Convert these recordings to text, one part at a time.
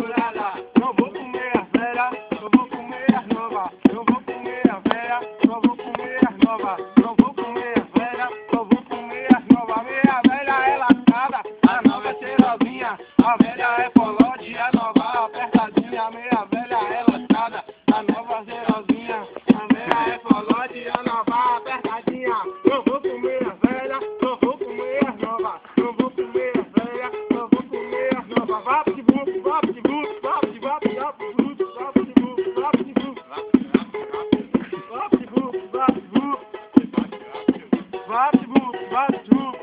namorada. Não vou comer as velhas, só vou comer as novas. Não vou comer as velhas, só vou comer as novas. Não vou comer as velhas, só vou comer as novas. Minha velha é lascada, a nova é cheirosinha. A velha é polote, a nova apertadinha. Minha velha é lascada, a nova é cheirosinha. A velha é polote, a nova apertadinha. Não vou comer as velhas, só vou comer as novas. Não vou comer as velhas, só vou comer as novas. Vap de buco, vap de buco, vap de buco, vap de buco, vap de buco, vap de buco. Vap de buco, vap de buco. Vap de buco, vap de buco.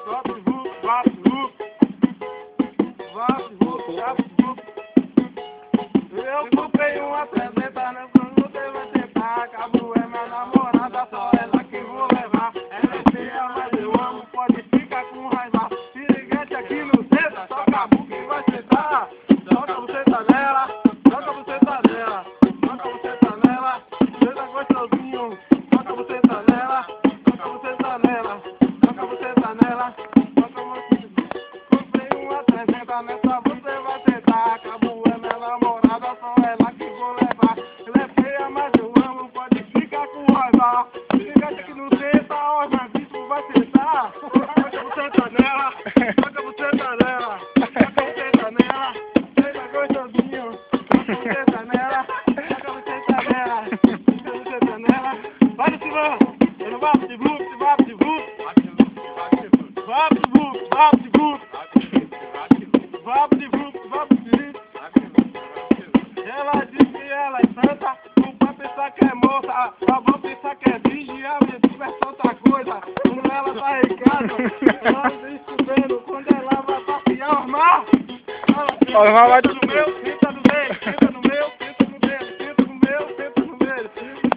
Vap de buco, vap de buco. Vap de buco, vap de buco. Eu comprei uma 300, né? Quando você vai sentar, acabou, é minha namorada, só ela que vou levar. Ela é feia, mas eu amo, pode ficar com raiva. Piriguete aqui no centro, só acabou que vai sentar. Joga você tá nela, joga você tá nela, joga você tá nela, senta gostosinho. Joga você tá nela, joga você tá nela, joga você tá nela, joga você. Comprei uma 300, nessa você vai sentar. Acabou, é minha namorada, só ela que vou levar. Ela é feia, mas eu amo, pode ficar com raiva. Piriguete aqui no centro, ó, na bicho vai sentar. Joga você tá nela, joga você tá nela, joga você tá nela, senta gostosinho. Joga você tá nela, joga você tá nela, joga você tá nela. Vai no Silvão, eu não vapo de buco, vapo de buco. Vapo de buco, vapo de buco. Vapo de buco, vapo de buco. Ela diz que ela é santa, não vai pensar que é moça. A vão pensar que é virgem, a minha é outra coisa. Quando ela tá em casa, ela vem estudando. Quando ela vai passear o mar, ela senta no meu, senta no dele, senta no meu, senta no dele, senta no meu, senta no dele,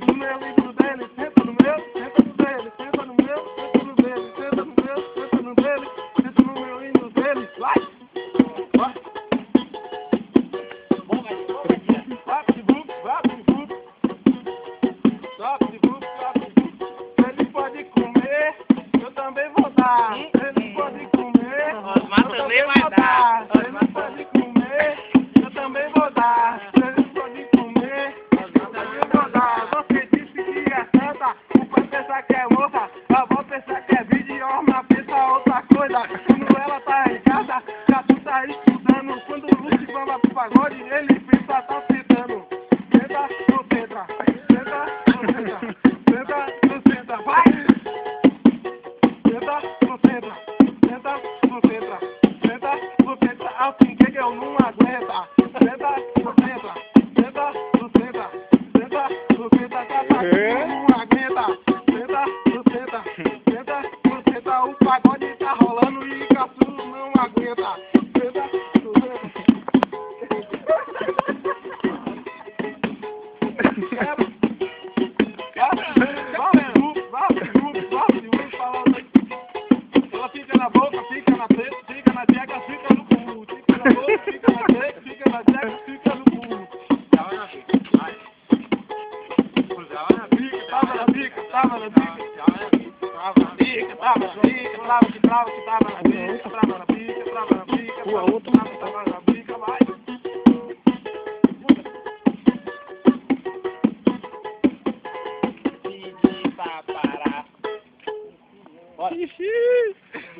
no meu livro dele, senta no meu, senta no dele, senta no meu, senta no dele, senta no meu, senta no dele, senta no meu e no dele, vai! Vai! Vapo de buco, vapo de buco. Vapo de buco, vapo de buco. Ele pode comer, eu também vou dar. Ele pode comer, Osmar eu também vai vou dar. Ele pode comer, eu também vou dar. Ele pode comer, eu também vou dar. Você disse que é santa, o pai pensa que é moça, a avó pensa que é vídeo, a irmã pensa outra coisa. Quando ela tá em casa, já tu tá estudando. Quando o Lúcio vai pro pagode, ele pensa tá sentando. Senta, não senta, senta, não senta, senta, não senta, vai! Senta, não senta, senta, não senta, senta, não senta, assim que eu não aguenta. Senta, não senta, senta, não senta, senta, não senta, não aguenta. Senta, não senta, senta, não senta, o pagode tá rolando e Caçu não aguenta. Senta, não senta. Ela fica na boca, fica na teta, fica na tcheca, fica no cu. Fica na boca, fica na teta, fica na tcheca, fica no cu. Tava na pica, vai. Tava na pica, tava na pica, tava na pica. Tava na pica, tava na pica, trava que tava na pica, trava na pica, trava na pica, tava na pica, vai. Pedi pra parar.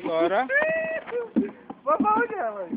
Bora. Bora. Vai pra onde é, mãe?